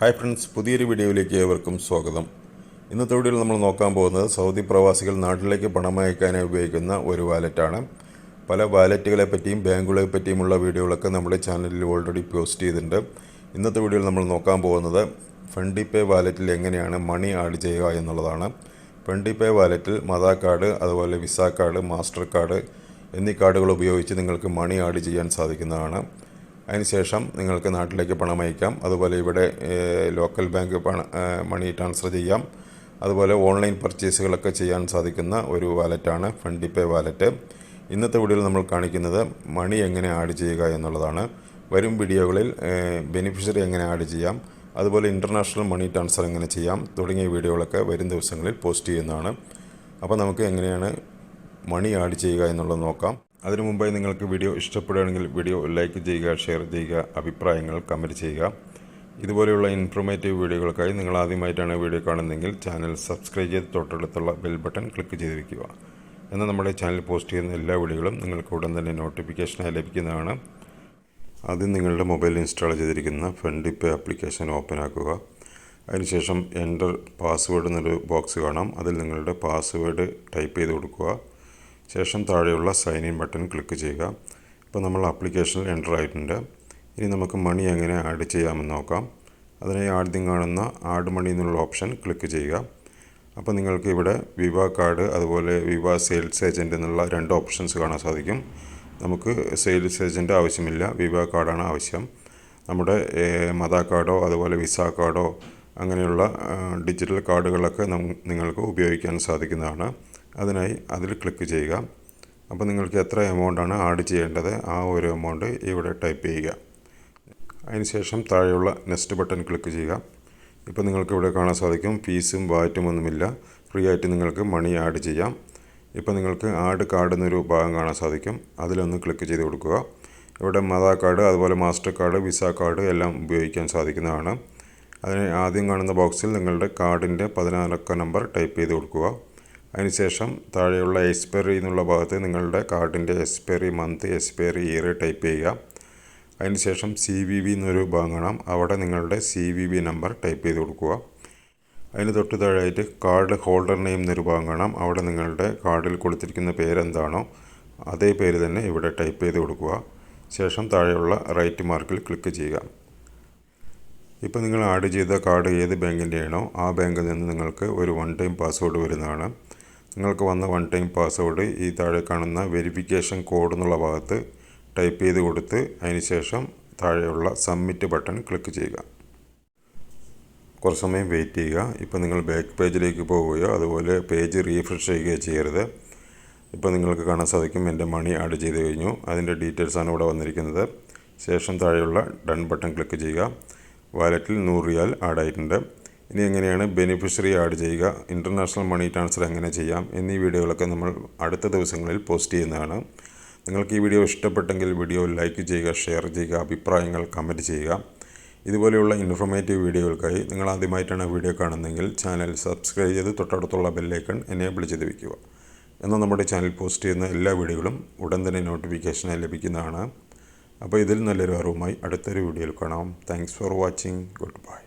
Hi friends, പുതിയൊരു വീഡിയോയിലേക്ക് ഏവർക്കും സ്വാഗതം. ഇന്നത്തെ വീഡിയോയിൽ നമ്മൾ നോക്കാൻ പോകുന്നത് സൗദി പ്രവാസികൾ നാട്ടിലേക്ക് പണം അയക്കാനായി ഉപയോഗിക്കുന്ന ഒരു വാലറ്റാണ്. പല വാലറ്റുകളെ പറ്റിയും ബാങ്കുകളെ പറ്റിയുമുള്ള വീഡിയോകളൊക്കെ നമ്മുടെ ചാനലിൽ ഓൾറെഡി പോസ്റ്റ് ചെയ്തിട്ടുണ്ട്. ഇന്നത്തെ വീഡിയോയിൽ നമ്മൾ നോക്കാൻ പോകുന്നത് ഫണ്ടിപേ വാലറ്റിൽ എങ്ങനെയാണ് മണി ആഡ് ചെയ്യുക എന്നുള്ളതാണ്. ഫണ്ടിപേ വാലറ്റിൽ മദാ കാർഡ്, അതുപോലെ വിസ കാർഡ്, മാസ്റ്റർ കാർഡ് എന്നീ കാർഡുകൾ ഉപയോഗിച്ച് നിങ്ങൾക്ക് മണി ആഡ് ചെയ്യാൻ സാധിക്കുന്നതാണ്. അതിനുശേഷം നിങ്ങൾക്ക് നാട്ടിലേക്ക് പണം അയക്കാം. അതുപോലെ ഇവിടെ ലോക്കൽ ബാങ്ക് മണി ട്രാൻസ്ഫർ ചെയ്യാം. അതുപോലെ ഓൺലൈൻ പർച്ചേസുകളൊക്കെ ചെയ്യാൻ സാധിക്കുന്ന ഒരു വാലറ്റാണ് ഫണ്ടിപേ വാലറ്റ്. ഇന്നത്തെ വീഡിയോയിൽ നമ്മൾ കാണിക്കുന്നത് മണി എങ്ങനെ ആഡ് ചെയ്യുക എന്നുള്ളതാണ്. വരും വീഡിയോകളിൽ ബെനിഫിഷ്യറി എങ്ങനെ ആഡ് ചെയ്യാം, അതുപോലെ ഇൻ്റർനാഷണൽ മണി ട്രാൻസ്ഫർ എങ്ങനെ ചെയ്യാം തുടങ്ങിയ വീഡിയോകളൊക്കെ വരും ദിവസങ്ങളിൽ പോസ്റ്റ് ചെയ്യുന്നതാണ്. അപ്പോൾ നമുക്ക് എങ്ങനെയാണ് മണി ആഡ് ചെയ്യുക എന്നുള്ളത് നോക്കാം. അതിനു മുമ്പായി നിങ്ങൾക്ക് വീഡിയോ ഇഷ്ടപ്പെടുകയാണെങ്കിൽ വീഡിയോ ലൈക്ക് ചെയ്യുക, ഷെയർ ചെയ്യുക, അഭിപ്രായങ്ങൾ കമൻറ്റ് ചെയ്യുക. ഇതുപോലെയുള്ള ഇൻഫോർമേറ്റീവ് വീഡിയോകൾക്കായി നിങ്ങൾ ആദ്യമായിട്ടാണ് വീഡിയോ കാണുന്നതെങ്കിൽ ചാനൽ സബ്സ്ക്രൈബ് ചെയ്ത് തൊട്ടടുത്തുള്ള ബെൽ ബട്ടൺ ക്ലിക്ക് ചെയ്ത് വയ്ക്കുക. എന്നാൽ നമ്മുടെ ചാനൽ പോസ്റ്റ് ചെയ്യുന്ന എല്ലാ വീഡിയോകളും നിങ്ങൾക്ക് ഉടൻ തന്നെ നോട്ടിഫിക്കേഷനായി ലഭിക്കുന്നതാണ്. ആദ്യം നിങ്ങളുടെ മൊബൈലിൽ ഇൻസ്റ്റാൾ ചെയ്തിരിക്കുന്ന ഫണ്ടിപേ ആപ്ലിക്കേഷൻ ഓപ്പൺ ആക്കുക. അതിനുശേഷം എൻ്റർ പാസ്വേഡ് എന്നൊരു ബോക്സ് കാണാം. അതിൽ നിങ്ങളുടെ പാസ്വേഡ് ടൈപ്പ് ചെയ്ത് കൊടുക്കുക. ശേഷം താഴെയുള്ള സൈൻ ഇൻ ബട്ടൺ ക്ലിക്ക് ചെയ്യുക. ഇപ്പോൾ നമ്മൾ ആപ്ലിക്കേഷനിൽ എൻ്റർ ആയിട്ടുണ്ട്. ഇനി നമുക്ക് മണി എങ്ങനെ ആഡ് ചെയ്യാമെന്ന് നോക്കാം. അതിനായി ആദ്യം കാണുന്ന ആഡ് മണി എന്നുള്ള ഓപ്ഷൻ ക്ലിക്ക് ചെയ്യുക. അപ്പോൾ നിങ്ങൾക്ക് ഇവിടെ വിവ കാർഡ്, അതുപോലെ വിവ സെയിൽസ് ഏജൻറ്റ് എന്നുള്ള രണ്ട് ഓപ്ഷൻസ് കാണാൻ സാധിക്കും. നമുക്ക് സെയിൽസ് ഏജൻറ്റ് ആവശ്യമില്ല, വിവ കാർഡാണ് ആവശ്യം. നമ്മുടെ മദാ കാർഡോ അതുപോലെ വിസ കാർഡോ അങ്ങനെയുള്ള ഡിജിറ്റൽ കാർഡുകളൊക്കെ നിങ്ങൾക്ക് ഉപയോഗിക്കാൻ സാധിക്കുന്നതാണ്. അതിനായി അതിൽ ക്ലിക്ക് ചെയ്യുക. അപ്പോൾ നിങ്ങൾക്ക് എത്ര എമൗണ്ടാണ് ആഡ് ചെയ്യേണ്ടത് ആ ഒരു എമൗണ്ട് ഇവിടെ ടൈപ്പ് ചെയ്യുക. അതിനുശേഷം താഴെയുള്ള നെക്സ്റ്റ് ബട്ടൺ ക്ലിക്ക് ചെയ്യുക. ഇപ്പോൾ നിങ്ങൾക്ക് ഇവിടെ കാണാൻ സാധിക്കും ഫീസും വാറ്റും ഒന്നുമില്ല, ഫ്രീ ആയിട്ട് നിങ്ങൾക്ക് മണി ആഡ് ചെയ്യാം. ഇപ്പോൾ നിങ്ങൾക്ക് ആഡ് കാർഡ് എന്നൊരു ഭാഗം കാണാൻ സാധിക്കും. അതിലൊന്ന് ക്ലിക്ക് ചെയ്ത് കൊടുക്കുക. ഇവിടെ മദാ കാർഡ്, അതുപോലെ മാസ്റ്റർ കാർഡ്, വിസ കാർഡ് എല്ലാം ഉപയോഗിക്കാൻ സാധിക്കുന്നതാണ്. അതിന് ആദ്യം കാണുന്ന ബോക്സിൽ നിങ്ങളുടെ കാർഡിൻ്റെ 14 നമ്പർ ടൈപ്പ് ചെയ്ത് കൊടുക്കുക. അതിനുശേഷം താഴെയുള്ള എക്സ്പയറി എന്നുള്ള ഭാഗത്ത് നിങ്ങളുടെ കാർഡിൻ്റെ expiry month, expiry year type ചെയ്യുക. അതിനുശേഷം CVV എന്നൊരു ഭാഗം കാണാം. അവിടെ നിങ്ങളുടെ CVV നമ്പർ ടൈപ്പ് ചെയ്ത് കൊടുക്കുക. അതിന് തൊട്ട് താഴെയായിട്ട് കാർഡ് ഹോൾഡർ നെയിം എന്നൊരു ഭാഗം കാണാം. അവിടെ നിങ്ങളുടെ കാർഡിൽ കൊടുത്തിരിക്കുന്ന പേരെന്താണോ അതേ പേര് തന്നെ ഇവിടെ ടൈപ്പ് ചെയ്ത് കൊടുക്കുക. ശേഷം താഴെയുള്ള റൈറ്റ് മാർക്കിൽ ക്ലിക്ക് ചെയ്യുക. ഇപ്പോൾ നിങ്ങൾ ആഡ് ചെയ്ത കാർഡ് ഏത് ബാങ്കിൻ്റെയാണോ ആ ബാങ്കിൽ നിന്ന് നിങ്ങൾക്ക് ഒരു വൺ ടൈം പാസ്വേഡ് വരുന്നതാണ്. നിങ്ങൾക്ക് വന്ന വൺ ടൈം പാസ്വേഡ് ഈ താഴെ കാണുന്ന വെരിഫിക്കേഷൻ കോഡ് എന്നുള്ള ഭാഗത്ത് ടൈപ്പ് ചെയ്ത് കൊടുത്ത് അതിനുശേഷം താഴെയുള്ള സബ്മിറ്റ് ബട്ടൺ ക്ലിക്ക് ചെയ്യുക. കുറച്ച് സമയം വെയിറ്റ് ചെയ്യുക. ഇപ്പോൾ നിങ്ങൾ ബാക്ക് പേജിലേക്ക് പോവുകയോ അതുപോലെ പേജ് റീഫ്രഷ് ചെയ്യുകയോ ചെയ്യരുത്. ഇപ്പോൾ നിങ്ങൾക്ക് കാണാൻ സാധിക്കും എൻ്റെ മണി ആഡ് ചെയ്ത് കഴിഞ്ഞു. അതിൻ്റെ ഡീറ്റെയിൽസാണ് ഇവിടെ വന്നിരിക്കുന്നത്. ശേഷം താഴെയുള്ള ഡൺ ബട്ടൺ ക്ലിക്ക് ചെയ്യുക. വാലറ്റിൽ 100 റിയാൽ ആഡായിട്ടുണ്ട്. ഇനി എങ്ങനെയാണ് ബെനിഫിഷ്യറി ആഡ് ചെയ്യുക, ഇൻ്റർനാഷണൽ മണി ട്രാൻസ്ഫർ എങ്ങനെ ചെയ്യാം എന്നീ വീഡിയോകളൊക്കെ നമ്മൾ അടുത്ത ദിവസങ്ങളിൽ പോസ്റ്റ് ചെയ്യുന്നതാണ്. നിങ്ങൾക്ക് ഈ വീഡിയോ ഇഷ്ടപ്പെട്ടെങ്കിൽ വീഡിയോ ലൈക്ക് ചെയ്യുക, ഷെയർ ചെയ്യുക, അഭിപ്രായങ്ങൾ കമൻറ്റ് ചെയ്യുക. ഇതുപോലെയുള്ള ഇൻഫോർമേറ്റീവ് വീഡിയോകൾക്കായി നിങ്ങൾ ആദ്യമായിട്ടാണ് വീഡിയോ കാണുന്നതെങ്കിൽ ചാനൽ സബ്സ്ക്രൈബ് ചെയ്ത് തൊട്ടടുത്തുള്ള ബെല്ലൈക്കൺ എനേബിൾ ചെയ്ത് വയ്ക്കുക. എന്നാൽ നമ്മുടെ ചാനൽ പോസ്റ്റ് ചെയ്യുന്ന എല്ലാ വീഡിയോകളും ഉടൻ തന്നെ നോട്ടിഫിക്കേഷനായി ലഭിക്കുന്നതാണ്. അപ്പോൾ ഇതിൽ നല്ലൊരു അറിവുമായി അടുത്തൊരു വീഡിയോയിൽ കാണാം. Thanks for watching. Good bye.